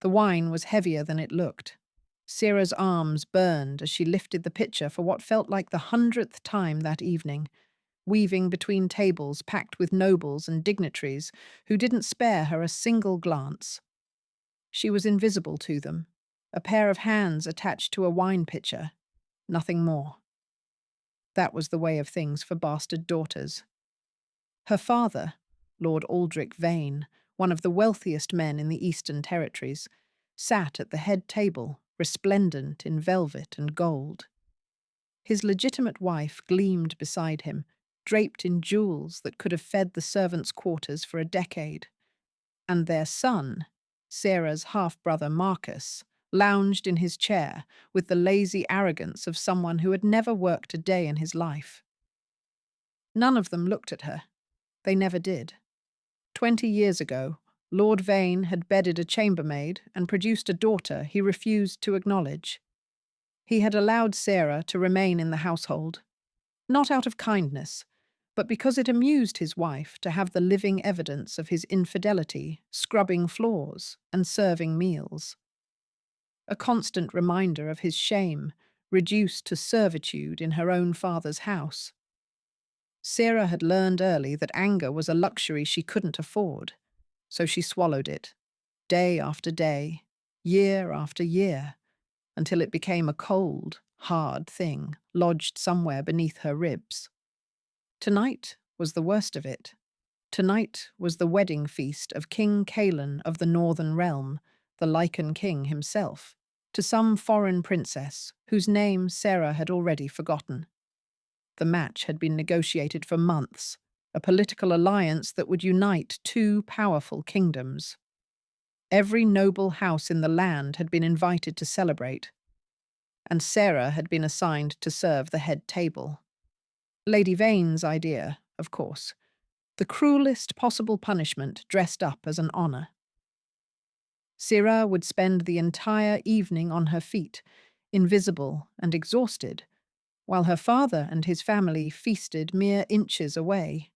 The wine was heavier than it looked. Sera's arms burned as she lifted the pitcher for what felt like the 100th time that evening, weaving between tables packed with nobles and dignitaries who didn't spare her a single glance. She was invisible to them, a pair of hands attached to a wine pitcher, nothing more. That was the way of things for bastard daughters. Her father, Lord Aldrich Vane, one of the wealthiest men in the Eastern Territories, sat at the head table, resplendent in velvet and gold. His legitimate wife gleamed beside him, draped in jewels that could have fed the servants' quarters for a decade. And their son, Sarah's half-brother Marcus, lounged in his chair with the lazy arrogance of someone who had never worked a day in his life. None of them looked at her. They never did. 20 years ago, Lord Vane had bedded a chambermaid and produced a daughter he refused to acknowledge. He had allowed Sarah to remain in the household, not out of kindness, but because it amused his wife to have the living evidence of his infidelity, scrubbing floors and serving meals. A constant reminder of his shame, reduced to servitude in her own father's house. Sarah had learned early that anger was a luxury she couldn't afford, so she swallowed it, day after day, year after year, until it became a cold, hard thing lodged somewhere beneath her ribs. Tonight was the worst of it. Tonight was the wedding feast of King Caelan of the Northern Realm, the Lycan king himself, to some foreign princess whose name Sarah had already forgotten. The match had been negotiated for months, a political alliance that would unite two powerful kingdoms. Every noble house in the land had been invited to celebrate, and Sarah had been assigned to serve the head table. Lady Vane's idea, of course, the cruelest possible punishment dressed up as an honour. Sarah would spend the entire evening on her feet, invisible and exhausted, while her father and his family feasted mere inches away.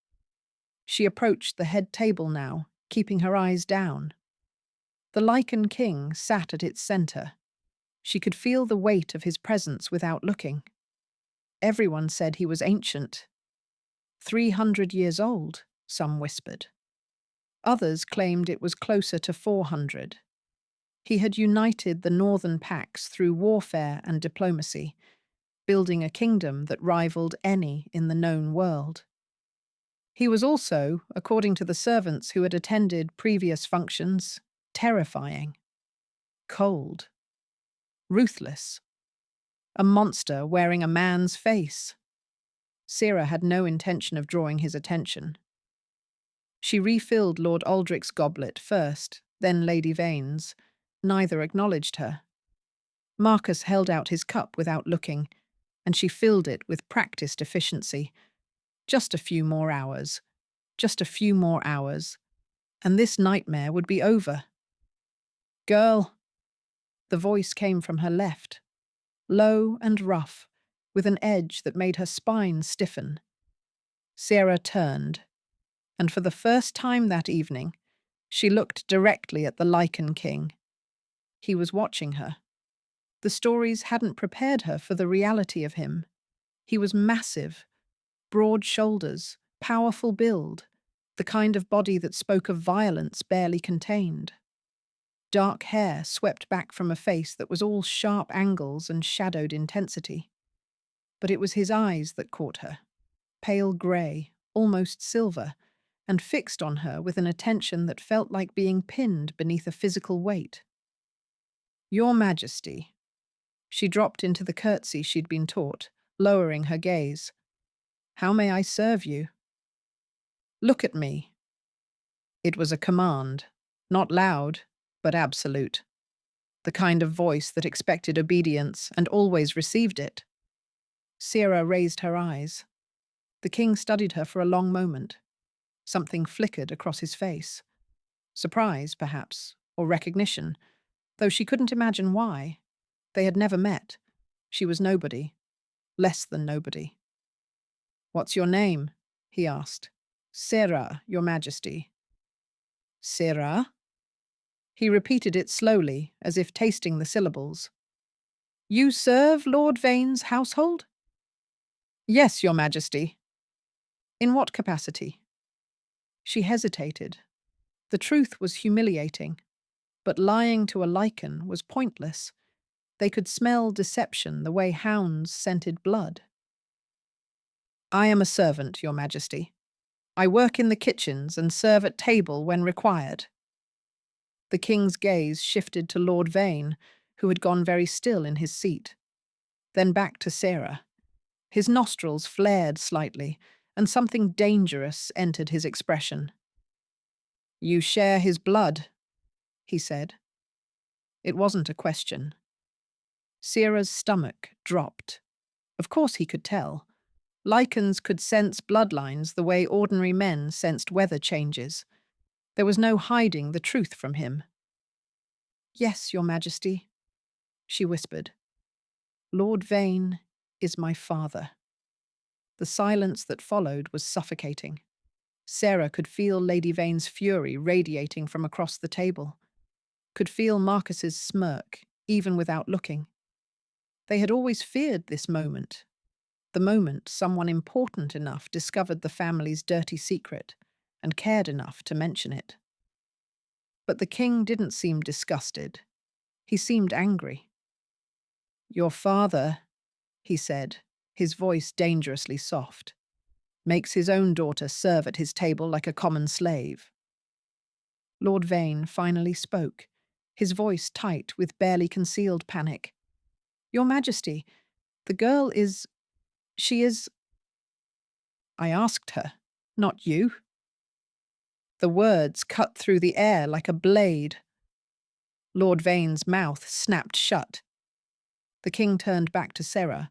She approached the head table now, keeping her eyes down. The Lycan king sat at its centre. She could feel the weight of his presence without looking. Everyone said he was ancient. 300 years old, some whispered. Others claimed it was closer to 400. He had united the northern Pax through warfare and diplomacy, building a kingdom that rivaled any in the known world. He was also, according to the servants who had attended previous functions, terrifying, cold, ruthless, a monster wearing a man's face. Sarah had no intention of drawing his attention. She refilled Lord Aldrich's goblet first, then Lady Vane's. Neither acknowledged her. Marcus held out his cup without looking, and she filled it with practiced efficiency. Just a few more hours. Just a few more hours. And this nightmare would be over. "Girl!" The voice came from her left, low and rough, with an edge that made her spine stiffen. Sarah turned, and for the first time that evening, she looked directly at the Lycan king. He was watching her. The stories hadn't prepared her for the reality of him. He was massive, broad shoulders, powerful build, the kind of body that spoke of violence barely contained. Dark hair swept back from a face that was all sharp angles and shadowed intensity. But it was his eyes that caught her, pale grey, almost silver, and fixed on her with an attention that felt like being pinned beneath a physical weight. "Your Majesty." She dropped into the curtsy she'd been taught, lowering her gaze. "How may I serve you?" "Look at me." It was a command, not loud, but absolute. The kind of voice that expected obedience and always received it. Sarah raised her eyes. The king studied her for a long moment. Something flickered across his face. Surprise, perhaps, or recognition, though she couldn't imagine why. They had never met. She was nobody. Less than nobody. "What's your name?" he asked. "Sarah, Your Majesty." "Sarah?" He repeated it slowly, as if tasting the syllables. You serve Lord Vane's household? Yes, Your Majesty. In what capacity? She hesitated. The truth was humiliating, but lying to a Lycan was pointless. They could smell deception the way hounds scented blood. I am a servant, Your Majesty. I work in the kitchens and serve at table when required. The king's gaze shifted to Lord Vane, who had gone very still in his seat. Then back to Sarah. His nostrils flared slightly, and something dangerous entered his expression. You share his blood, he said. It wasn't a question. Sarah's stomach dropped. Of course he could tell. Lycans could sense bloodlines the way ordinary men sensed weather changes. There was no hiding the truth from him. Yes, Your Majesty, she whispered. Lord Vane is my father. The silence that followed was suffocating. Sarah could feel Lady Vane's fury radiating from across the table, could feel Marcus's smirk, even without looking. They had always feared this moment, the moment someone important enough discovered the family's dirty secret and cared enough to mention it. But the king didn't seem disgusted. He seemed angry. Your father, he said, his voice dangerously soft, makes his own daughter serve at his table like a common slave. Lord Vane finally spoke, his voice tight with barely concealed panic. Your Majesty, the girl is... she is... I asked her, not you. The words cut through the air like a blade. Lord Vane's mouth snapped shut. The king turned back to Sarah,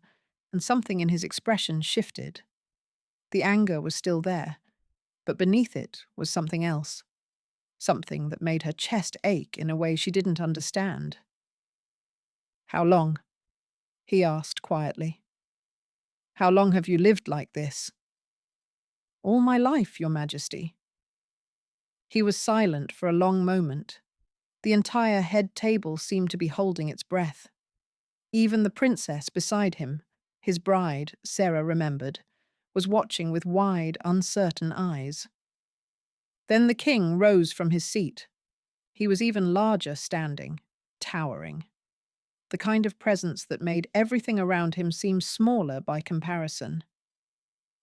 and something in his expression shifted. The anger was still there, but beneath it was something else. Something that made her chest ache in a way she didn't understand. How long? He asked quietly. How long have you lived like this? All my life, Your Majesty. He was silent for a long moment. The entire head table seemed to be holding its breath. Even the princess beside him, his bride, Sarah remembered, was watching with wide, uncertain eyes. Then the king rose from his seat. He was even larger standing, towering. The kind of presence that made everything around him seem smaller by comparison.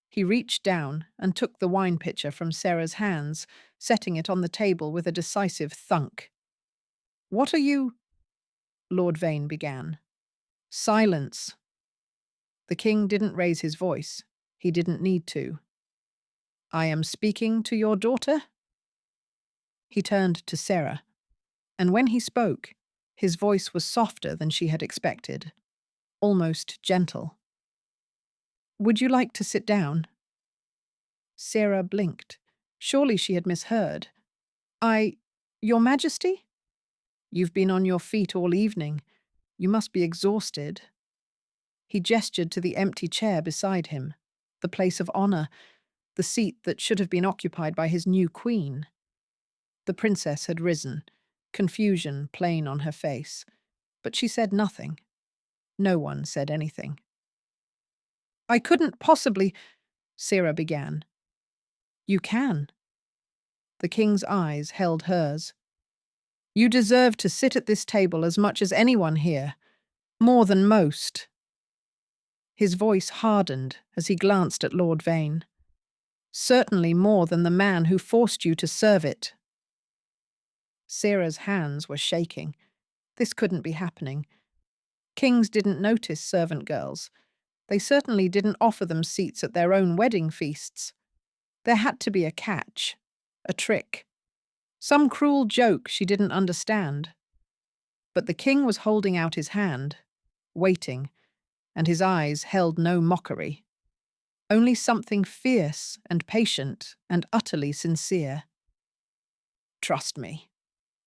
He reached down and took the wine pitcher from Sarah's hands, setting it on the table with a decisive thunk. What are you? Lord Vane began. Silence. The king didn't raise his voice. He didn't need to. I am speaking to your daughter? He turned to Sarah, and when he spoke, his voice was softer than she had expected, almost gentle. Would you like to sit down? Sarah blinked. Surely she had misheard. Your Majesty? You've been on your feet all evening. You must be exhausted. He gestured to the empty chair beside him, the place of honor, the seat that should have been occupied by his new queen. The princess had risen, confusion plain on her face, but she said nothing. No one said anything. I couldn't possibly, Sarah began. You can. The king's eyes held hers. You deserve to sit at this table as much as anyone here, more than most. His voice hardened as he glanced at Lord Vane. Certainly more than the man who forced you to serve it. Sarah's hands were shaking. This couldn't be happening. Kings didn't notice servant girls. They certainly didn't offer them seats at their own wedding feasts. There had to be a catch, a trick, some cruel joke she didn't understand. But the king was holding out his hand, waiting, and his eyes held no mockery. Only something fierce and patient and utterly sincere. Trust me,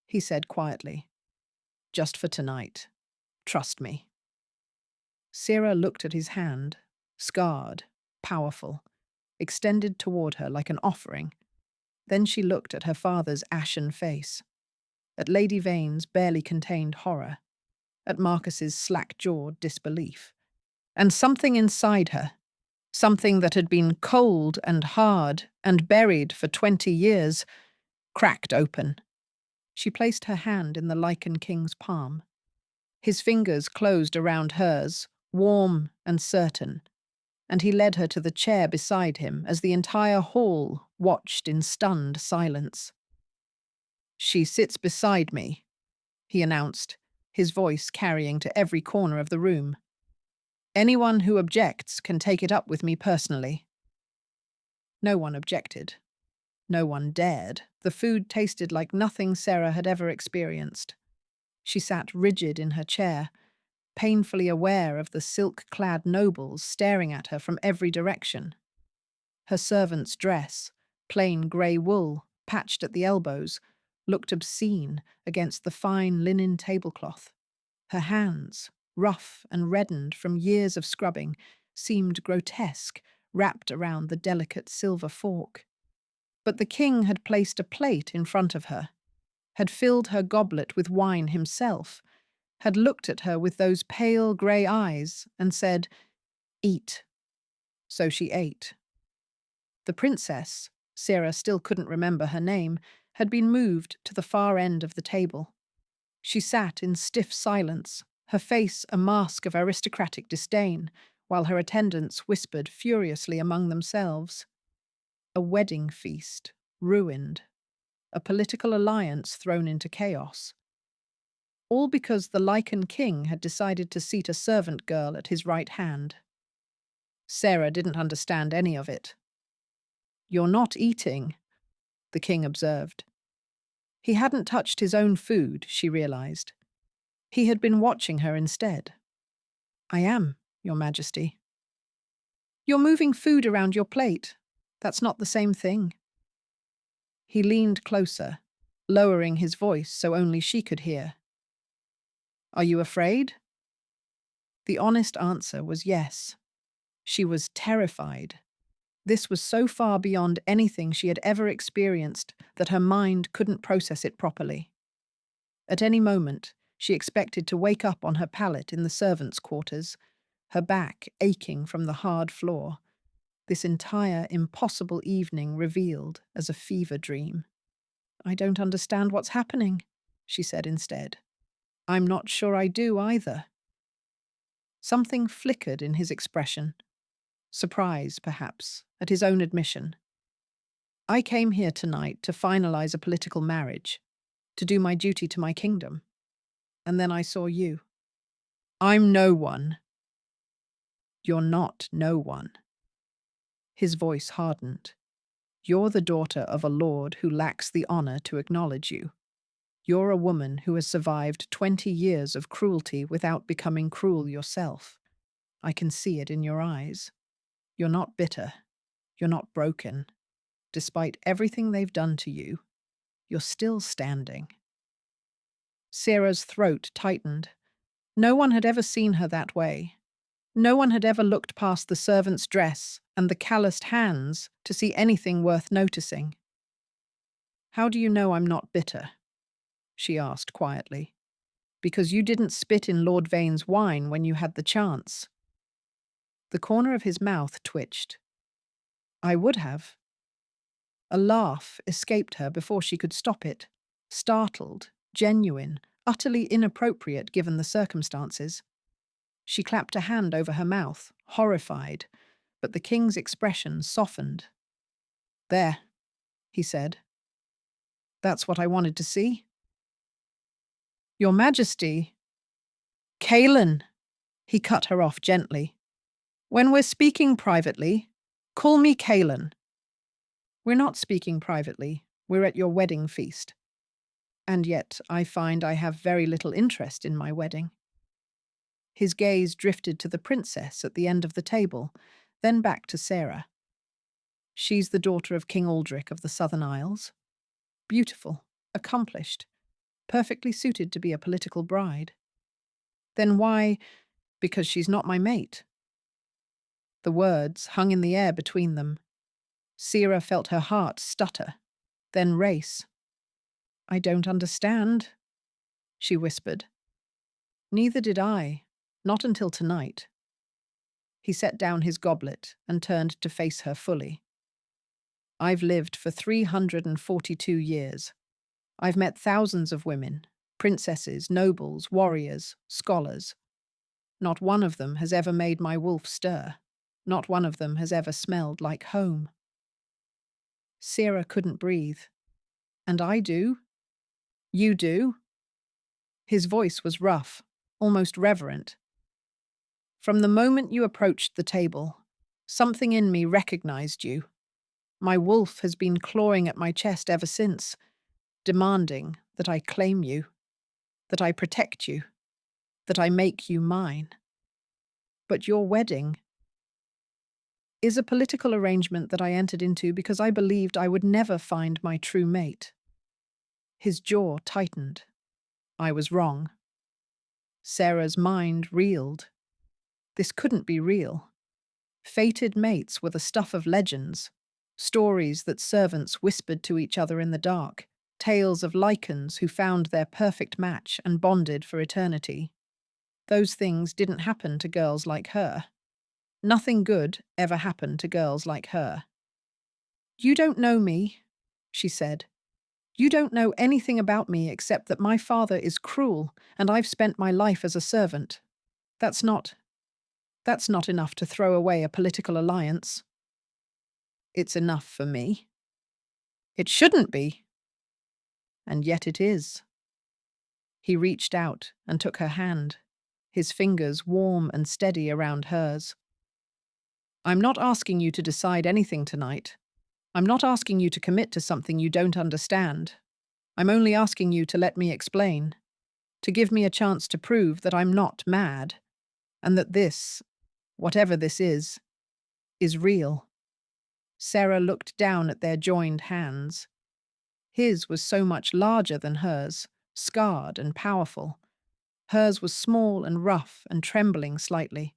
he said quietly. Just for tonight. Trust me. Sarah looked at his hand, scarred, powerful, extended toward her like an offering. Then she looked at her father's ashen face. at Lady Vane's barely contained horror, at Marcus's slack-jawed disbelief. And something inside her, something that had been cold and hard and buried for 20 years, cracked open. She placed her hand in the Lycan King's palm. His fingers closed around hers, warm and certain, and he led her to the chair beside him as the entire hall watched in stunned silence. "She sits beside me," he announced, his voice carrying to every corner of the room. "Anyone who objects can take it up with me personally." No one objected. No one dared. The food tasted like nothing Sarah had ever experienced. She sat rigid in her chair, painfully aware of the silk-clad nobles staring at her from every direction. Her servant's dress, plain grey wool, patched at the elbows, looked obscene against the fine linen tablecloth. Her hands, rough and reddened from years of scrubbing, seemed grotesque, wrapped around the delicate silver fork. But the king had placed a plate in front of her, had filled her goblet with wine himself, had looked at her with those pale grey eyes and said, "Eat." So she ate. The princess, Sarah still couldn't remember her name, had been moved to the far end of the table. She sat in stiff silence, her face a mask of aristocratic disdain, while her attendants whispered furiously among themselves. A wedding feast, ruined. A political alliance thrown into chaos. All because the Lycan king had decided to seat a servant girl at his right hand. Sarah didn't understand any of it. "You're not eating," the king observed. He hadn't touched his own food, she realized. He had been watching her instead. "I am, Your Majesty." "You're moving food around your plate. That's not the same thing." He leaned closer, lowering his voice so only she could hear. "Are you afraid?" The honest answer was yes. She was terrified. This was so far beyond anything she had ever experienced that her mind couldn't process it properly. At any moment, she expected to wake up on her pallet in the servants' quarters, her back aching from the hard floor, this entire impossible evening revealed as a fever dream. "I don't understand what's happening," she said instead. "I'm not sure I do either." Something flickered in his expression. Surprise, perhaps, at his own admission. "I came here tonight to finalize a political marriage, to do my duty to my kingdom. And then I saw you." "I'm no one." "You're not no one." His voice hardened. "You're the daughter of a lord who lacks the honor to acknowledge you. You're a woman who has survived 20 years of cruelty without becoming cruel yourself. I can see it in your eyes. You're not bitter. You're not broken. Despite everything they've done to you, you're still standing." Sarah's throat tightened. No one had ever seen her that way. No one had ever looked past the servant's dress and the calloused hands to see anything worth noticing. "How do you know I'm not bitter?" she asked quietly. "Because you didn't spit in Lord Vane's wine when you had the chance." The corner of his mouth twitched. "I would have." A laugh escaped her before she could stop it, startled, genuine, utterly inappropriate given the circumstances. She clapped a hand over her mouth, horrified, but the king's expression softened. "There," he said. "That's what I wanted to see." "Your Majesty." "Kaelin," he cut her off gently. "When we're speaking privately, call me Kaelin." "We're not speaking privately. We're at your wedding feast. And yet I find I have very little interest in my wedding." His gaze drifted to the princess at the end of the table, then back to Sarah. "She's the daughter of King Aldrich of the Southern Isles. Beautiful, accomplished, perfectly suited to be a political bride." "Then why—" "Because she's not my mate." The words hung in the air between them. Sarah felt her heart stutter, then race. I don't understand, she whispered. Neither did I, not until tonight. He set down his goblet and turned to face her fully. I've lived for 342 years. I've met thousands of women, princesses, nobles, warriors, scholars. Not one of them has ever made my wolf stir. Not one of them has ever smelled like home. Sarah couldn't breathe. And I do? You do? His voice was rough, almost reverent. From the moment you approached the table, something in me recognized you. My wolf has been clawing at my chest ever since, demanding that I claim you, that I protect you, that I make you mine. But your wedding is a political arrangement that I entered into because I believed I would never find my true mate. His jaw tightened. I was wrong. Sarah's mind reeled. This couldn't be real. Fated mates were the stuff of legends, stories that servants whispered to each other in the dark, tales of Lycans who found their perfect match and bonded for eternity. Those things didn't happen to girls like her. Nothing good ever happened to girls like her. You don't know me, she said. You don't know anything about me except that my father is cruel and I've spent my life as a servant. That's not enough to throw away a political alliance. It's enough for me. It shouldn't be. And yet it is. He reached out and took her hand, his fingers warm and steady around hers. I'm not asking you to decide anything tonight. I'm not asking you to commit to something you don't understand. I'm only asking you to let me explain, to give me a chance to prove that I'm not mad, and that this, whatever this is real. Sarah looked down at their joined hands. His was so much larger than hers, scarred and powerful. Hers was small and rough and trembling slightly.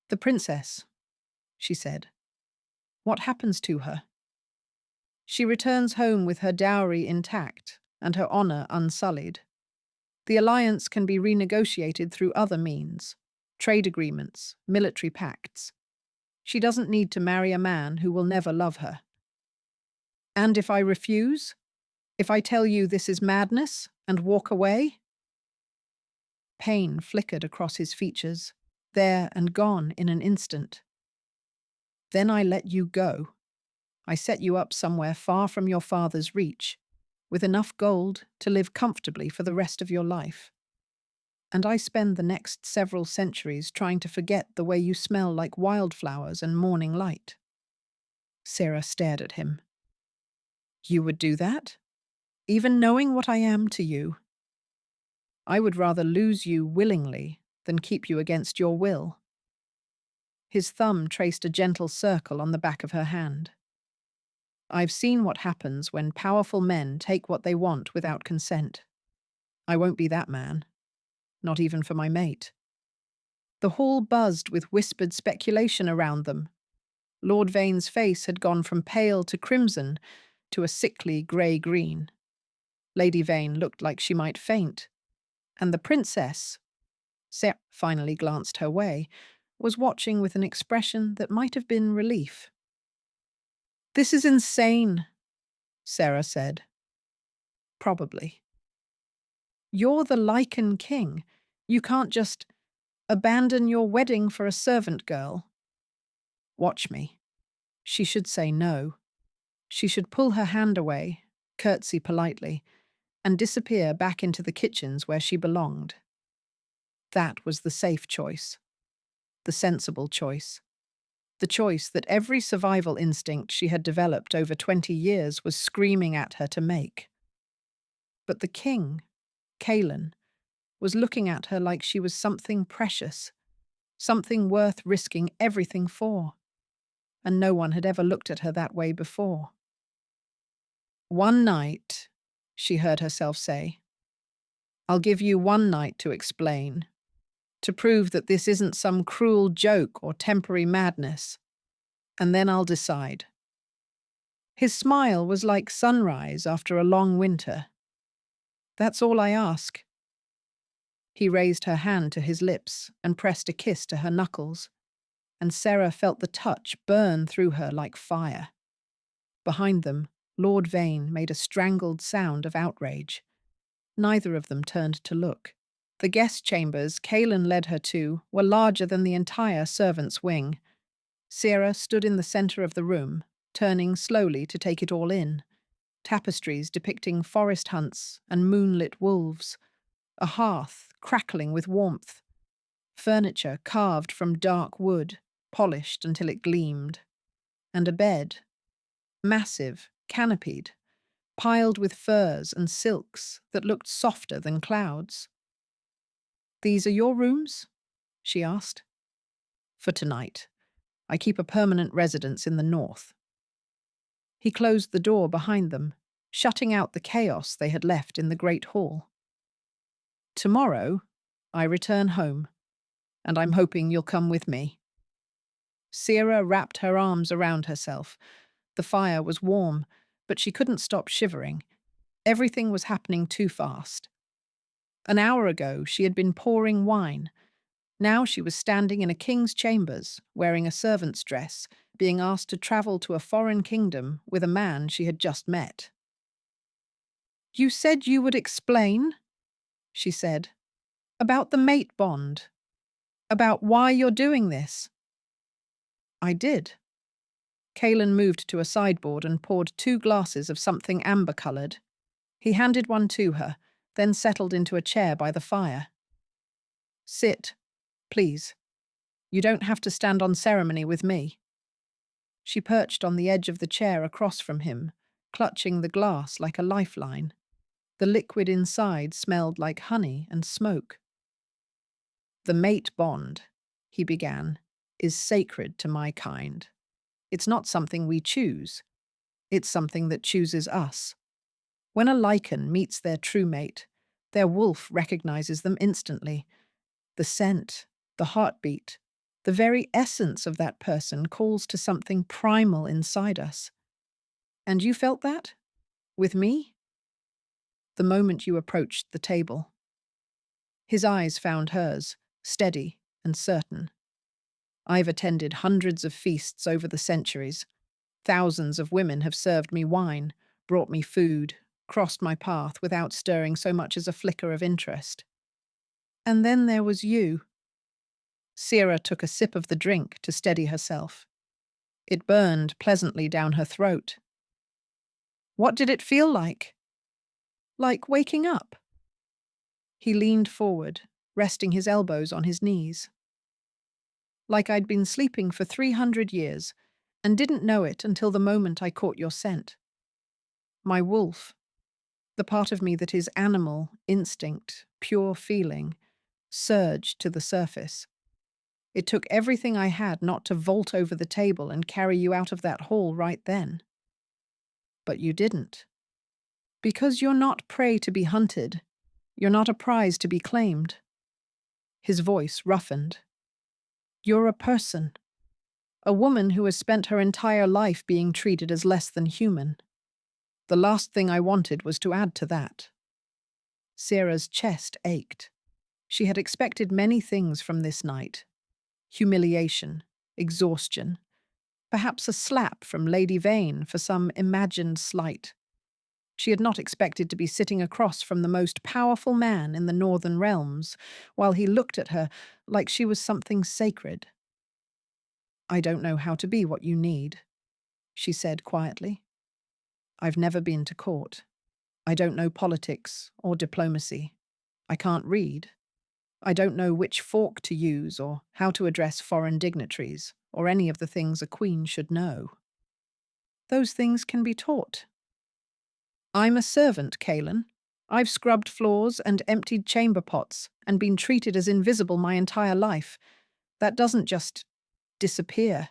The princess, she said. What happens to her? She returns home with her dowry intact and her honor unsullied. The alliance can be renegotiated through other means, trade agreements, military pacts. She doesn't need to marry a man who will never love her. And if I refuse? If I tell you this is madness and walk away? Pain flickered across his features, there and gone in an instant. Then I let you go. I set you up somewhere far from your father's reach, with enough gold to live comfortably for the rest of your life. And I spend the next several centuries trying to forget the way you smell like wildflowers and morning light. Sarah stared at him. You would do that? Even knowing what I am to you? I would rather lose you willingly than keep you against your will. His thumb traced a gentle circle on the back of her hand. I've seen what happens when powerful men take what they want without consent. I won't be that man. Not even for my mate. The hall buzzed with whispered speculation around them. Lord Vane's face had gone from pale to crimson to a sickly grey-green. Lady Vane looked like she might faint. And the princess, Sarah finally glanced her way, was watching with an expression that might have been relief. This is insane, Sarah said. Probably. You're the Lycan king. You can't just abandon your wedding for a servant girl. Watch me. She should say no. She should pull her hand away, curtsy politely, and disappear back into the kitchens where she belonged. That was the safe choice. The sensible choice. The choice that every survival instinct she had developed over 20 years was screaming at her to make. But the king, Kaelan, was looking at her like she was something precious, something worth risking everything for. And no one had ever looked at her that way before. One night, she heard herself say. I'll give you one night to explain, to prove that this isn't some cruel joke or temporary madness, and then I'll decide. His smile was like sunrise after a long winter. That's all I ask. He raised her hand to his lips and pressed a kiss to her knuckles, and Sarah felt the touch burn through her like fire. Behind them, Lord Vane made a strangled sound of outrage. Neither of them turned to look. The guest chambers Kaelin led her to were larger than the entire servants' wing. Sarah stood in the center of the room, turning slowly to take it all in. Tapestries depicting forest hunts and moonlit wolves, a hearth crackling with warmth, furniture carved from dark wood, polished until it gleamed, and a bed, massive, canopied, piled with furs and silks that looked softer than clouds. "These are your rooms?" she asked. "For tonight. I keep a permanent residence in the north." He closed the door behind them, shutting out the chaos they had left in the great hall. "Tomorrow, I return home, and I'm hoping you'll come with me." Sierra wrapped her arms around herself. The fire was warm, but she couldn't stop shivering. Everything was happening too fast. An hour ago, she had been pouring wine. Now she was standing in a king's chambers, wearing a servant's dress, being asked to travel to a foreign kingdom with a man she had just met. "You said you would explain," she said, "about the mate bond, about why you're doing this." "I did." Kaelin moved to a sideboard and poured 2 glasses of something amber-coloured. He handed one to her, then settled into a chair by the fire. "Sit, please. You don't have to stand on ceremony with me." She perched on the edge of the chair across from him, clutching the glass like a lifeline. The liquid inside smelled like honey and smoke. "The mate bond," he began, "is sacred to my kind. It's not something we choose. It's something that chooses us. When a Lycan meets their true mate, their wolf recognizes them instantly. The scent, the heartbeat, the very essence of that person calls to something primal inside us. And you felt that? With me? The moment you approached the table." His eyes found hers, steady and certain. "I've attended hundreds of feasts over the centuries. Thousands of women have served me wine, brought me food, crossed my path without stirring so much as a flicker of interest. And then there was you." Sierra took a sip of the drink to steady herself. It burned pleasantly down her throat. "What did it feel like?" "Like waking up." He leaned forward, resting his elbows on his knees. "Like I'd been sleeping for 300 years and didn't know it until the moment I caught your scent. My wolf, the part of me that is animal, instinct, pure feeling, surged to the surface. It took everything I had not to vault over the table and carry you out of that hall right then. But you didn't. Because you're not prey to be hunted. You're not a prize to be claimed." His voice roughened. "You're a person. A woman who has spent her entire life being treated as less than human. The last thing I wanted was to add to that." Sarah's chest ached. She had expected many things from this night. Humiliation, exhaustion, perhaps a slap from Lady Vane for some imagined slight. She had not expected to be sitting across from the most powerful man in the Northern Realms, while he looked at her like she was something sacred. "I don't know how to be what you need," she said quietly. "I've never been to court. I don't know politics or diplomacy. I can't read. I don't know which fork to use or how to address foreign dignitaries or any of the things a queen should know. Those things can be taught. I'm a servant, Kaelin. I've scrubbed floors and emptied chamber pots and been treated as invisible my entire life. That doesn't just disappear."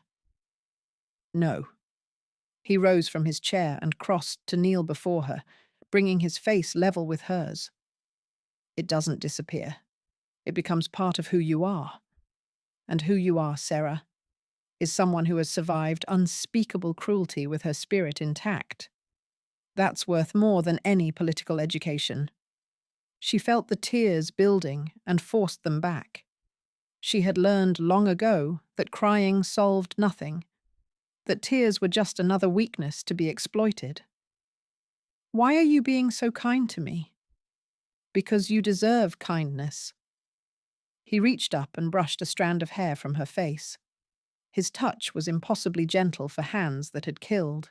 "No." He rose from his chair and crossed to kneel before her, bringing his face level with hers. "It doesn't disappear. It becomes part of who you are. And who you are, Sarah, is someone who has survived unspeakable cruelty with her spirit intact. That's worth more than any political education. She felt the tears building and forced them back. She had learned long ago that crying solved nothing, that tears were just another weakness to be exploited. Why are you being so kind to me? Because you deserve kindness. He reached up and brushed a strand of hair from her face. His touch was impossibly gentle for hands that had killed.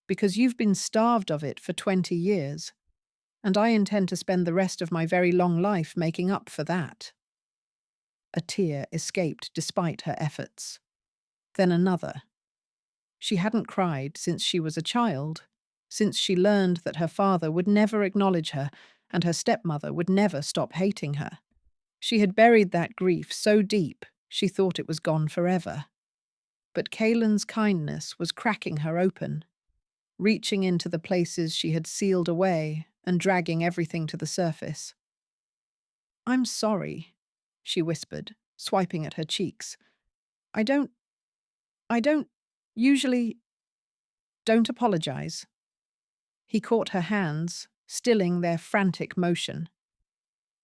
Because you've been starved of it for 20 years, and I intend to spend the rest of my very long life making up for that. A tear escaped despite her efforts. Then another. She hadn't cried since she was a child, since she learned that her father would never acknowledge her and her stepmother would never stop hating her. She had buried that grief so deep she thought it was gone forever. But Kaelin's kindness was cracking her open, reaching into the places she had sealed away and dragging everything to the surface. "I'm sorry," she whispered, swiping at her cheeks. I don't usually. Don't apologize." He caught her hands, stilling their frantic motion.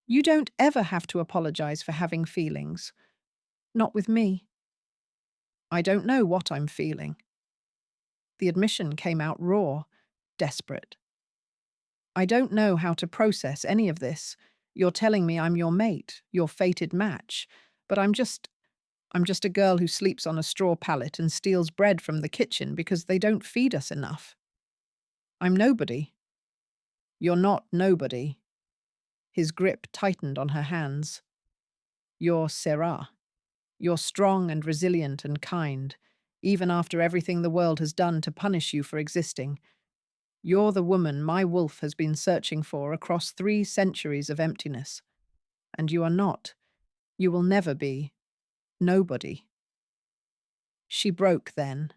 "You don't ever have to apologize for having feelings. Not with me." "I don't know what I'm feeling." The admission came out raw, desperate. "I don't know how to process any of this. You're telling me I'm your mate, your fated match, but I'm just a girl who sleeps on a straw pallet and steals bread from the kitchen because they don't feed us enough. I'm nobody." "You're not nobody." His grip tightened on her hands. "You're Sarah. You're strong and resilient and kind, even after everything the world has done to punish you for existing. You're the woman my wolf has been searching for across 3 centuries of emptiness. And you are not. You will never be. Nobody." She broke then.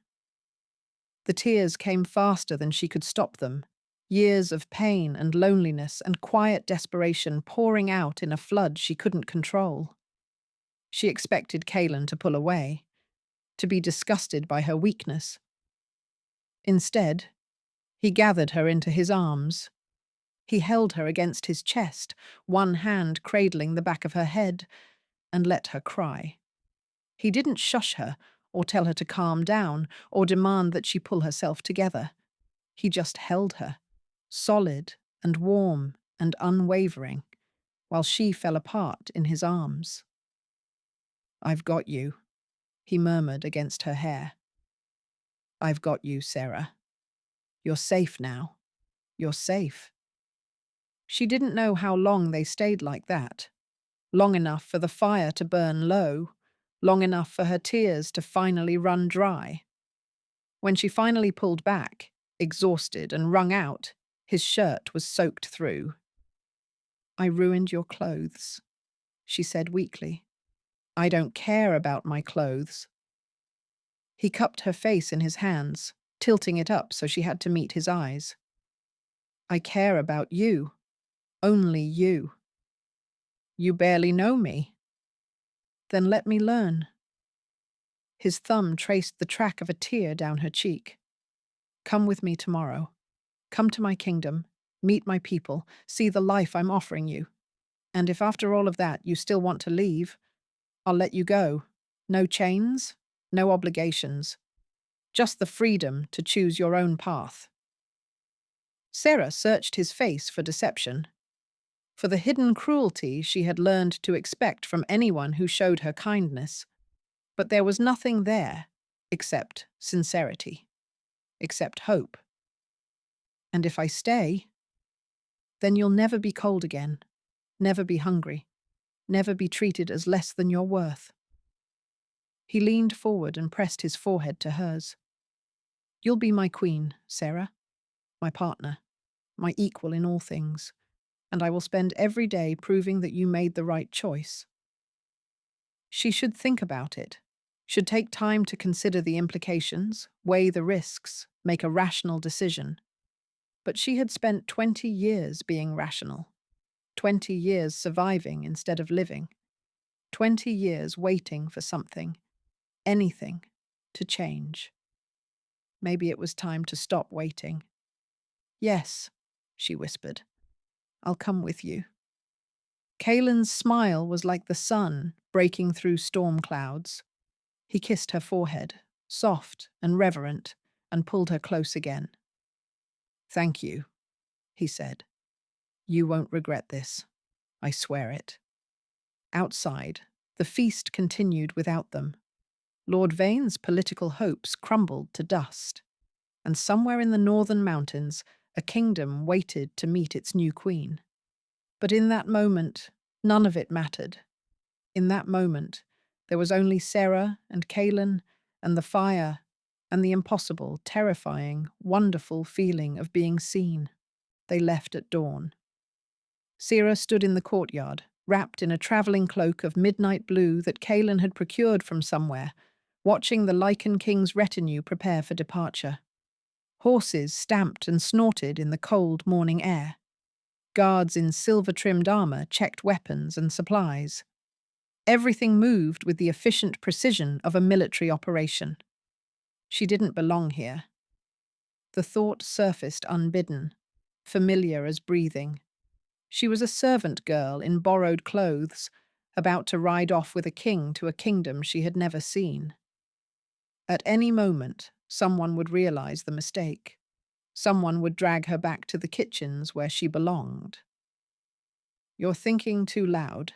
The tears came faster than she could stop them. Years of pain and loneliness and quiet desperation pouring out in a flood she couldn't control. She expected Kaelin to pull away, to be disgusted by her weakness. Instead, he gathered her into his arms. He held her against his chest, one hand cradling the back of her head, and let her cry. He didn't shush her or tell her to calm down or demand that she pull herself together. He just held her, solid and warm and unwavering, while she fell apart in his arms. "I've got you," he murmured against her hair. "I've got you, Sarah. You're safe now. You're safe." She didn't know how long they stayed like that. Long enough for the fire to burn low, long enough for her tears to finally run dry. When she finally pulled back, exhausted and wrung out, his shirt was soaked through. "I ruined your clothes," she said weakly. "I don't care about my clothes." He cupped her face in his hands, tilting it up so she had to meet his eyes. "I care about you. Only you." "You barely know me." "Then let me learn." His thumb traced the track of a tear down her cheek. "Come with me tomorrow. Come to my kingdom, meet my people, see the life I'm offering you. And if after all of that you still want to leave, I'll let you go. No chains, no obligations. Just the freedom to choose your own path." Sarah searched his face for deception, for the hidden cruelty she had learned to expect from anyone who showed her kindness. But there was nothing there except sincerity, except hope. "And if I stay, then you'll never be cold again, never be hungry, never be treated as less than your worth." He leaned forward and pressed his forehead to hers. "You'll be my queen, Sarah, my partner, my equal in all things, and I will spend every day proving that you made the right choice." She should think about it, should take time to consider the implications, weigh the risks, make a rational decision. But she had spent 20 years being rational, 20 years surviving instead of living, 20 years waiting for something, anything to change. Maybe it was time to stop waiting. Yes, she whispered. I'll come with you. Kalen's smile was like the sun breaking through storm clouds. He kissed her forehead, soft and reverent, and pulled her close again. Thank you, he said. You won't regret this. I swear it. Outside, the feast continued without them. Lord Vane's political hopes crumbled to dust, and somewhere in the northern mountains, a kingdom waited to meet its new queen. But in that moment, none of it mattered. In that moment, there was only Sarah and Kalen and the fire and the impossible, terrifying, wonderful feeling of being seen. They left at dawn. Sarah stood in the courtyard, wrapped in a travelling cloak of midnight blue that Kalen had procured from somewhere, watching the Lycan king's retinue prepare for departure. Horses stamped and snorted in the cold morning air. Guards in silver-trimmed armour checked weapons and supplies. Everything moved with the efficient precision of a military operation. She didn't belong here. The thought surfaced unbidden, familiar as breathing. She was a servant girl in borrowed clothes, about to ride off with a king to a kingdom she had never seen. At any moment, someone would realize the mistake. Someone would drag her back to the kitchens where she belonged. You're thinking too loud.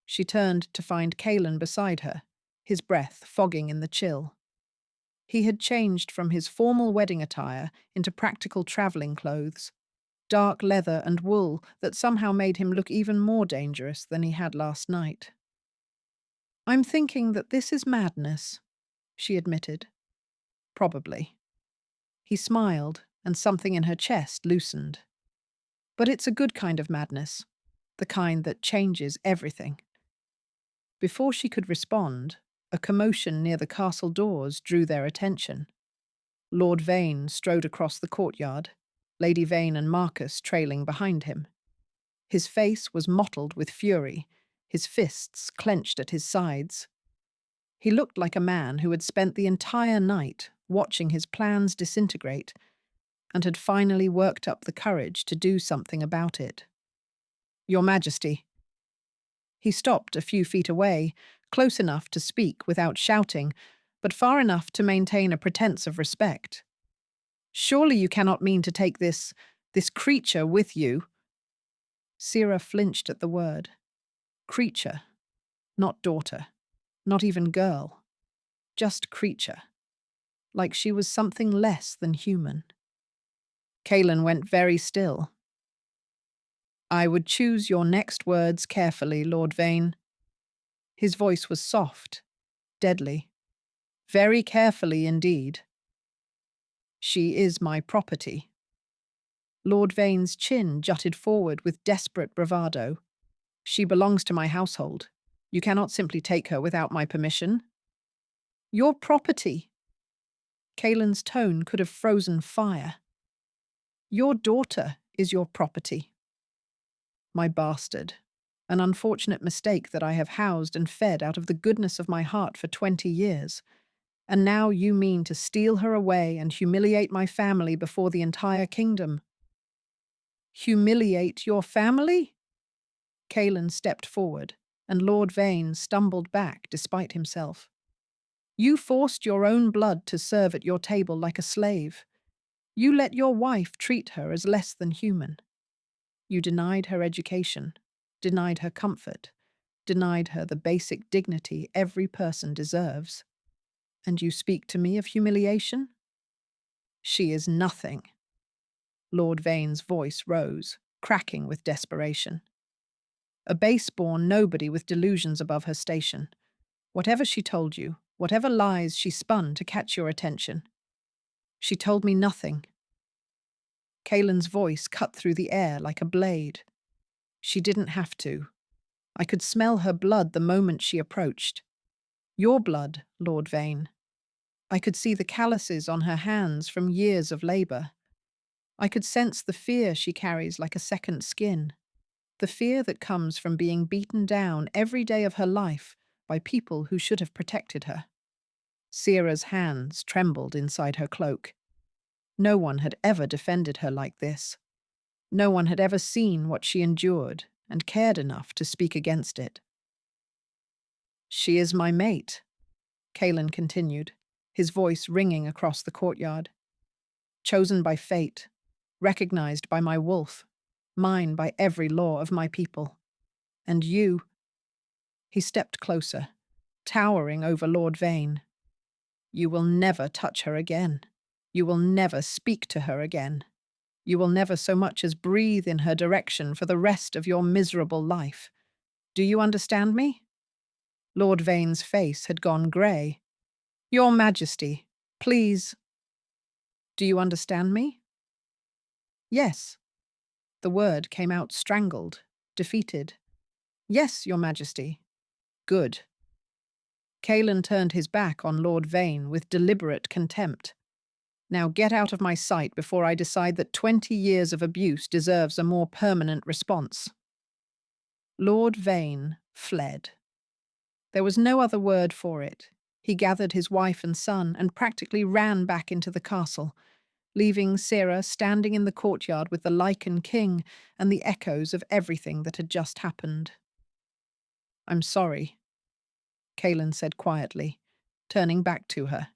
She turned to find Kalen beside her, his breath fogging in the chill. He had changed from his formal wedding attire into practical travelling clothes, dark leather and wool that somehow made him look even more dangerous than he had last night. I'm thinking that this is madness, she admitted. Probably. He smiled, and something in her chest loosened. But it's a good kind of madness, the kind that changes everything. Before she could respond, a commotion near the castle doors drew their attention. Lord Vane strode across the courtyard, Lady Vane and Marcus trailing behind him. His face was mottled with fury, his fists clenched at his sides. He looked like a man who had spent the entire night watching his plans disintegrate and had finally worked up the courage to do something about it. Your Majesty. He stopped a few feet away, close enough to speak without shouting, but far enough to maintain a pretense of respect. Surely you cannot mean to take this creature with you. Sarah flinched at the word. Creature, not daughter, not even girl, just creature, like she was something less than human. Kalen went very still. I would choose your next words carefully, Lord Vane. His voice was soft, deadly. Very carefully indeed. She is my property. Lord Vane's chin jutted forward with desperate bravado. She belongs to my household. You cannot simply take her without my permission. Your property. Kalen's tone could have frozen fire. Your daughter is your property. My bastard. An unfortunate mistake that I have housed and fed out of the goodness of my heart for 20 years. And now you mean to steal her away and humiliate my family before the entire kingdom. Humiliate your family? Kalen stepped forward, and Lord Vane stumbled back despite himself. You forced your own blood to serve at your table like a slave. You let your wife treat her as less than human. You denied her education, denied her comfort, denied her the basic dignity every person deserves. And you speak to me of humiliation? She is nothing. Lord Vane's voice rose, cracking with desperation. A base-born nobody with delusions above her station. Whatever she told you, whatever lies she spun to catch your attention. She told me nothing. Kalen's voice cut through the air like a blade. She didn't have to. I could smell her blood the moment she approached. Your blood, Lord Vane. I could see the calluses on her hands from years of labour. I could sense the fear she carries like a second skin. The fear that comes from being beaten down every day of her life by people who should have protected her. Sierra's hands trembled inside her cloak. No one had ever defended her like this. No one had ever seen what she endured and cared enough to speak against it. "She is my mate," Kalen continued, his voice ringing across the courtyard. "Chosen by fate, recognized by my wolf, mine by every law of my people. And you—" He stepped closer, towering over Lord Vane. "You will never touch her again. You will never speak to her again. You will never so much as breathe in her direction for the rest of your miserable life. Do you understand me?" Lord Vane's face had gone grey. "Your Majesty, please." "Do you understand me?" "Yes." The word came out strangled, defeated. "Yes, Your Majesty." "Good." Kalen turned his back on Lord Vane with deliberate contempt. "Now get out of my sight before I decide that 20 years of abuse deserves a more permanent response." Lord Vane fled. There was no other word for it. He gathered his wife and son and practically ran back into the castle, leaving Sarah standing in the courtyard with the Lycan king and the echoes of everything that had just happened. "I'm sorry," Kalen said quietly, turning back to her.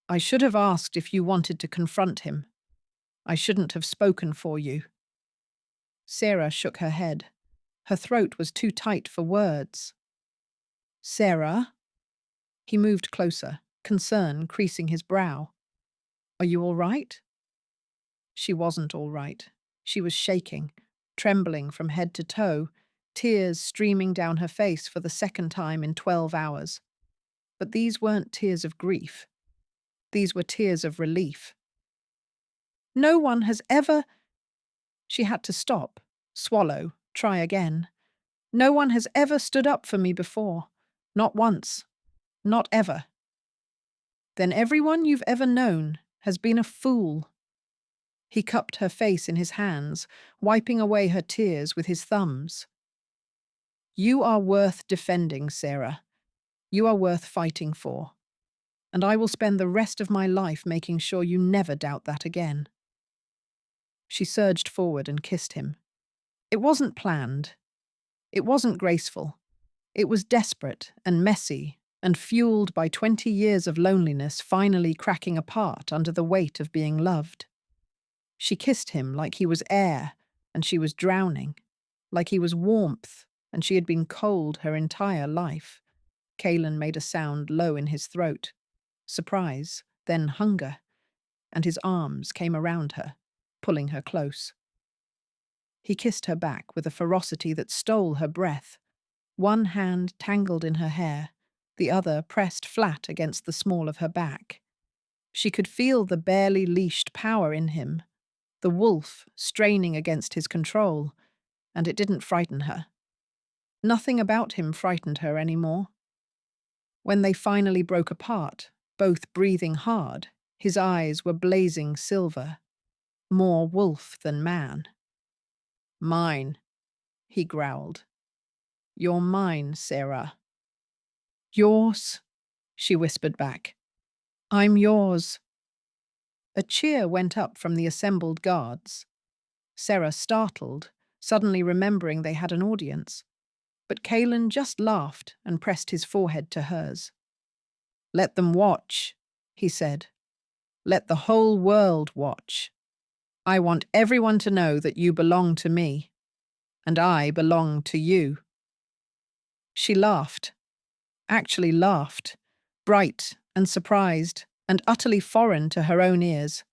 "I should have asked if you wanted to confront him. I shouldn't have spoken for you." Sarah shook her head. Her throat was too tight for words. "Sarah?" He moved closer, concern creasing his brow. "Are you all right?" She wasn't all right. She was shaking, trembling from head to toe, tears streaming down her face for the second time in 12 hours. But these weren't tears of grief. These were tears of relief. "No one has ever—" She had to stop, swallow, try again. "No one has ever stood up for me before. Not once. Not ever." "Then everyone you've ever known has been a fool." He cupped her face in his hands, wiping away her tears with his thumbs. "You are worth defending, Sarah. You are worth fighting for. And I will spend the rest of my life making sure you never doubt that again." She surged forward and kissed him. It wasn't planned. It wasn't graceful. It was desperate and messy and fueled by 20 years of loneliness finally cracking apart under the weight of being loved. She kissed him like he was air and she was drowning, like he was warmth and she had been cold her entire life. Kalen made a sound low in his throat. Surprise, then hunger, and his arms came around her, pulling her close. He kissed her back with a ferocity that stole her breath. One hand tangled in her hair, the other pressed flat against the small of her back. She could feel the barely leashed power in him, the wolf straining against his control, and it didn't frighten her. Nothing about him frightened her anymore. When they finally broke apart, both breathing hard, his eyes were blazing silver, more wolf than man. "Mine," he growled. "You're mine, Sarah." "Yours," she whispered back. "I'm yours." A cheer went up from the assembled guards. Sarah startled, suddenly remembering they had an audience. But Kalen just laughed and pressed his forehead to hers. "Let them watch," he said. "Let the whole world watch. I want everyone to know that you belong to me, and I belong to you." She laughed, actually laughed, bright and surprised and utterly foreign to her own ears.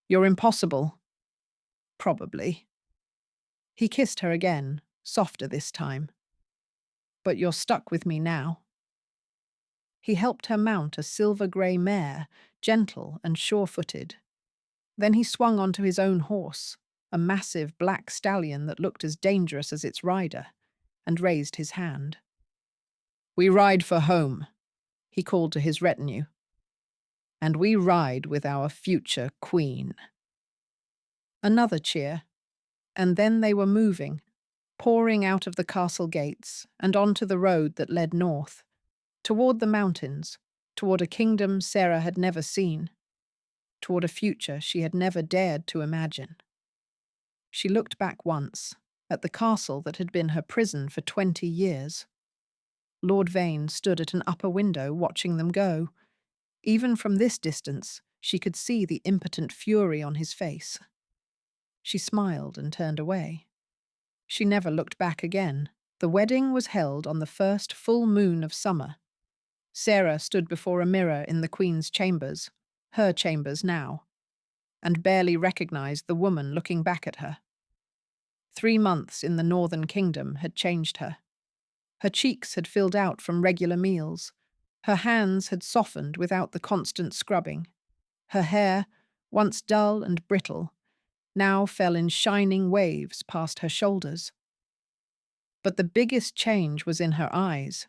"You're impossible." "Probably." He kissed her again, softer this time. "But you're stuck with me now." He helped her mount a silver-grey mare, gentle and sure-footed. Then he swung onto his own horse, a massive black stallion that looked as dangerous as its rider, and raised his hand. "We ride for home," he called to his retinue. "And we ride with our future queen." Another cheer, and then they were moving, pouring out of the castle gates and onto the road that led north, toward the mountains, toward a kingdom Sarah had never seen, toward a future she had never dared to imagine. She looked back once, at the castle that had been her prison for 20 years. Lord Vane stood at an upper window watching them go. Even from this distance, she could see the impotent fury on his face. She smiled and turned away. She never looked back again. The wedding was held on the first full moon of summer. Sarah stood before a mirror in the Queen's chambers, her chambers now, and barely recognized the woman looking back at her. 3 months in the Northern Kingdom had changed her. Her cheeks had filled out from regular meals. Her hands had softened without the constant scrubbing. Her hair, once dull and brittle, now fell in shining waves past her shoulders. But the biggest change was in her eyes.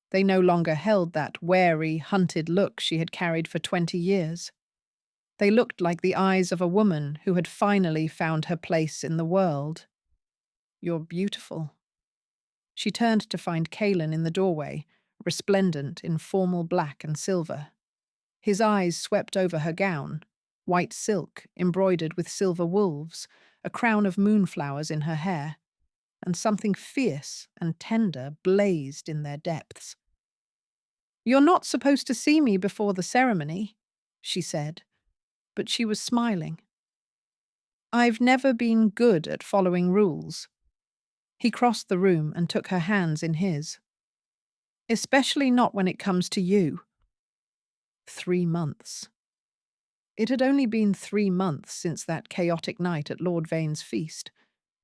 They no longer held that wary, hunted look she had carried for 20 years. They looked like the eyes of a woman who had finally found her place in the world. "You're beautiful." She turned to find Calin in the doorway, resplendent in formal black and silver. His eyes swept over her gown, white silk embroidered with silver wolves, a crown of moonflowers in her hair, and something fierce and tender blazed in their depths. "You're not supposed to see me before the ceremony," she said, but she was smiling. "I've never been good at following rules." He crossed the room and took her hands in his. "Especially not when it comes to you." 3 months. It had only been 3 months since that chaotic night at Lord Vane's feast,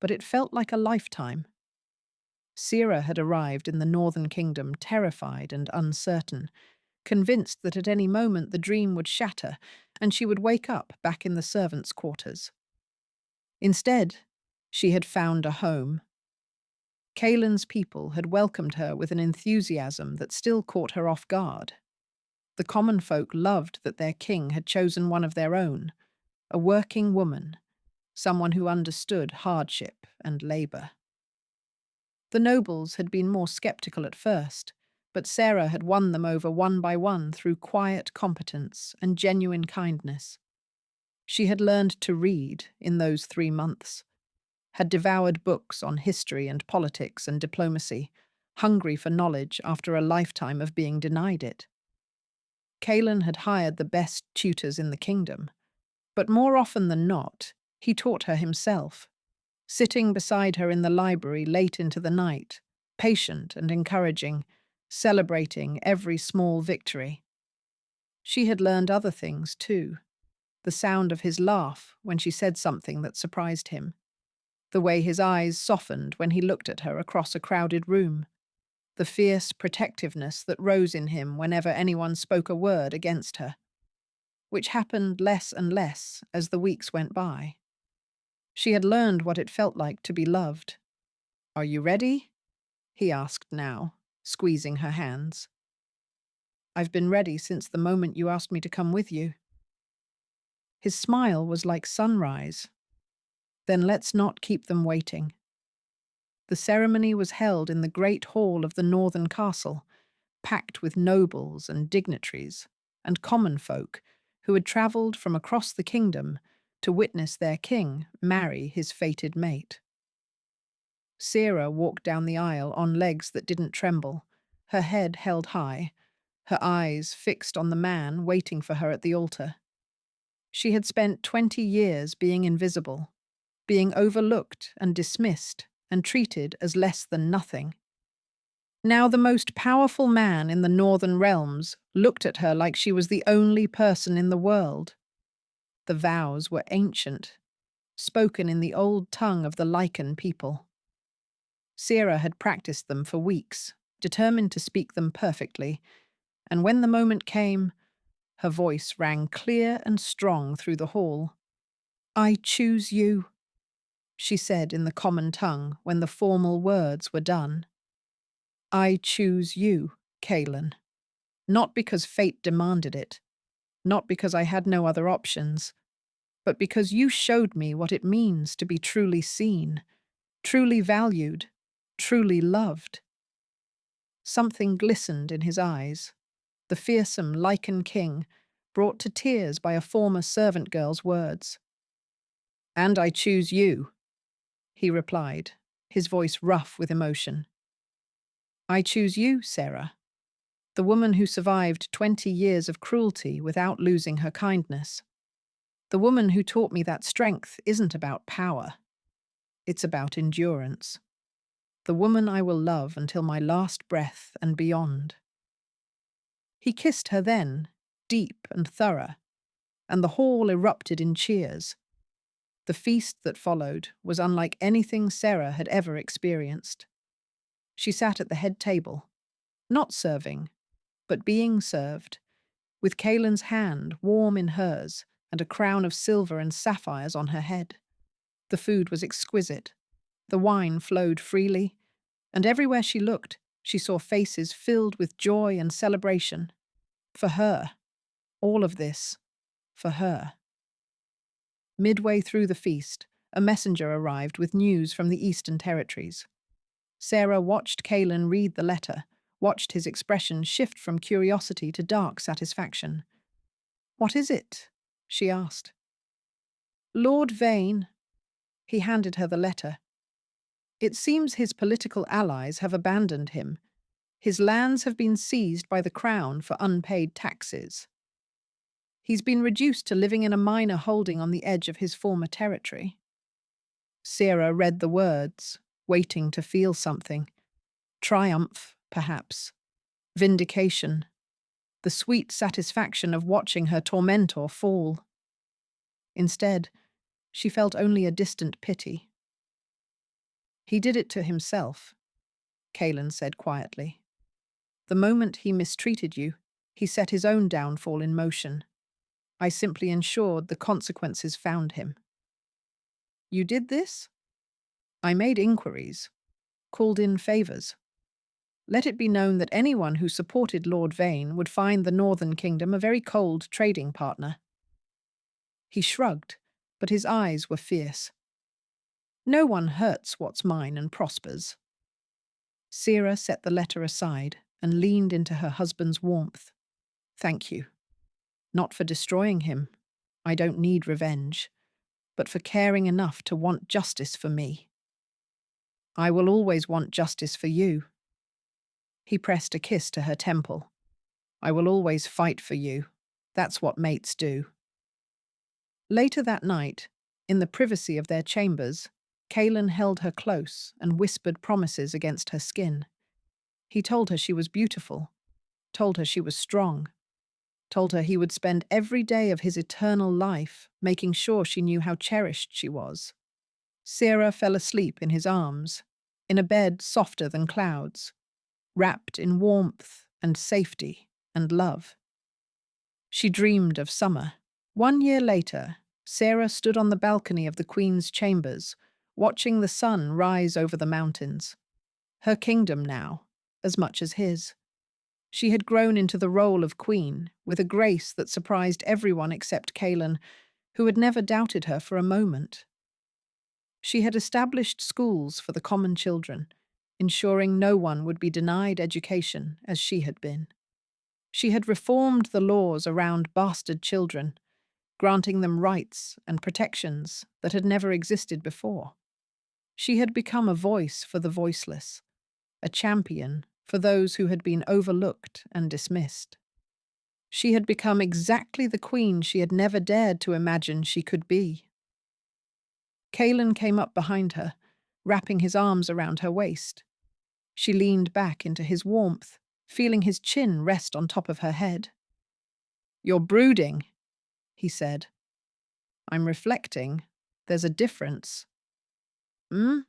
but it felt like a lifetime. Sarah had arrived in the Northern Kingdom terrified and uncertain, convinced that at any moment the dream would shatter and she would wake up back in the servants' quarters. Instead, she had found a home. Caelan's people had welcomed her with an enthusiasm that still caught her off guard. The common folk loved that their king had chosen one of their own, a working woman, someone who understood hardship and labour. The nobles had been more sceptical at first, but Sarah had won them over one by one through quiet competence and genuine kindness. She had learned to read in those 3 months, had devoured books on history and politics and diplomacy, hungry for knowledge after a lifetime of being denied it. Calin had hired the best tutors in the kingdom, but more often than not, he taught her himself, sitting beside her in the library late into the night, patient and encouraging, celebrating every small victory. She had learned other things, too. The sound of his laugh when she said something that surprised him. The way his eyes softened when he looked at her across a crowded room. The fierce protectiveness that rose in him whenever anyone spoke a word against her, which happened less and less as the weeks went by. She had learned what it felt like to be loved. "Are you ready?" he asked now, squeezing her hands. "I've been ready since the moment you asked me to come with you." His smile was like sunrise. "Then let's not keep them waiting." The ceremony was held in the great hall of the northern castle, packed with nobles and dignitaries and common folk who had travelled from across the kingdom to witness their king marry his fated mate. Sarah walked down the aisle on legs that didn't tremble, her head held high, her eyes fixed on the man waiting for her at the altar. She had spent 20 years being invisible, being overlooked and dismissed and treated as less than nothing. Now the most powerful man in the northern realms looked at her like she was the only person in the world. The vows were ancient, spoken in the old tongue of the Lycan people. Sarah had practiced them for weeks, determined to speak them perfectly, and when the moment came, her voice rang clear and strong through the hall. "I choose you," she said in the common tongue when the formal words were done. "I choose you, Calin. Not because fate demanded it, not because I had no other options, but because you showed me what it means to be truly seen, truly valued, truly loved. Something glistened in his eyes. The fearsome Lycan king, brought to tears by a former servant girl's words. "And I choose you," he replied, his voice rough with emotion. "I choose you, Sarah, the woman who survived 20 years of cruelty without losing her kindness. The woman who taught me that strength isn't about power. It's about endurance. The woman I will love until my last breath and beyond." He kissed her then, deep and thorough, and the hall erupted in cheers. The feast that followed was unlike anything Sarah had ever experienced. She sat at the head table, not serving, but being served, with Kaelin's hand warm in hers and a crown of silver and sapphires on her head. The food was exquisite. The wine flowed freely, and everywhere she looked, she saw faces filled with joy and celebration. For her. All of this. For her. Midway through the feast, a messenger arrived with news from the Eastern Territories. Sarah watched Kaelin read the letter, watched his expression shift from curiosity to dark satisfaction. "What is it?" she asked. "Lord Vane." He handed her the letter. "It seems his political allies have abandoned him. His lands have been seized by the Crown for unpaid taxes. He's been reduced to living in a minor holding on the edge of his former territory." Sarah read the words, waiting to feel something. Triumph, perhaps. Vindication. The sweet satisfaction of watching her tormentor fall. Instead, she felt only a distant pity. "He did it to himself," Kaelin said quietly. "The moment he mistreated you, he set his own downfall in motion. I simply ensured the consequences found him." "You did this?" "I made inquiries, called in favours. Let it be known that anyone who supported Lord Vane would find the Northern Kingdom a very cold trading partner." He shrugged, but his eyes were fierce. "No one hurts what's mine and prospers." Sarah set the letter aside and leaned into her husband's warmth. "Thank you. Not for destroying him. I don't need revenge. But for caring enough to want justice for me. I will always want justice for you." He pressed a kiss to her temple. "I will always fight for you. That's what mates do." Later that night, in the privacy of their chambers, Kaelin held her close and whispered promises against her skin. He told her she was beautiful, told her she was strong, told her he would spend every day of his eternal life making sure she knew how cherished she was. Sarah fell asleep in his arms, in a bed softer than clouds, wrapped in warmth and safety and love. She dreamed of summer. 1 year later, Sarah stood on the balcony of the Queen's chambers, watching the sun rise over the mountains. Her kingdom now, as much as his. She had grown into the role of queen with a grace that surprised everyone except Kaelin, who had never doubted her for a moment. She had established schools for the common children, ensuring no one would be denied education as she had been. She had reformed the laws around bastard children, granting them rights and protections that had never existed before. She had become a voice for the voiceless, a champion for those who had been overlooked and dismissed. She had become exactly the queen she had never dared to imagine she could be. Kaelin came up behind her, wrapping his arms around her waist. She leaned back into his warmth, feeling his chin rest on top of her head. "You're brooding," he said. "I'm reflecting. There's a difference." "Hmm?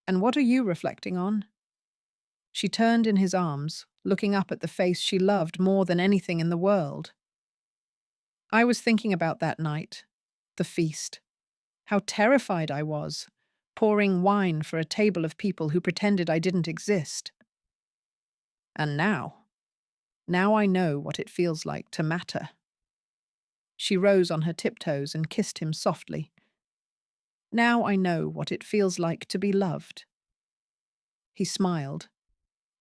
And what are you reflecting on?" She turned in his arms, looking up at the face she loved more than anything in the world. "I was thinking about that night, the feast. How terrified I was, pouring wine for a table of people who pretended I didn't exist. And now I know what it feels like to matter." She rose on her tiptoes and kissed him softly. Now I know what it feels like to be loved." He smiled,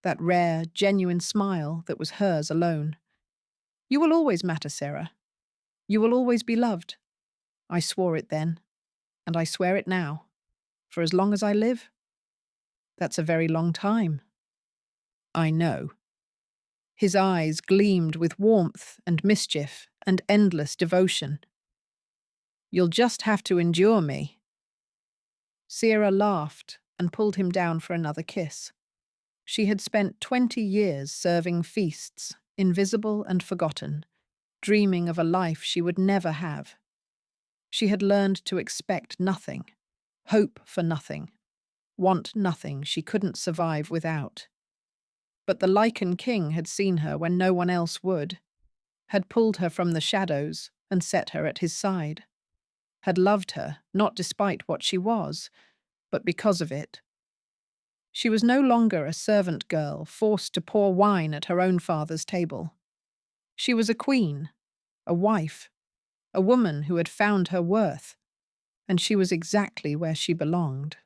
that rare, genuine smile that was hers alone. "You will always matter, Sarah. You will always be loved." I swore it then, and I swear it now. For as long as I live, that's a very long time. I know. His eyes gleamed with warmth and mischief and endless devotion. "You'll just have to endure me." Sierra laughed and pulled him down for another kiss. She had spent 20 years serving feasts, invisible and forgotten, dreaming of a life she would never have. She had learned to expect nothing, hope for nothing, want nothing she couldn't survive without. But the Lycan king had seen her when no one else would, had pulled her from the shadows and set her at his side, had loved her, not despite what she was, but because of it. She was no longer a servant girl forced to pour wine at her own father's table. She was a queen, a wife, a woman who had found her worth, and she was exactly where she belonged.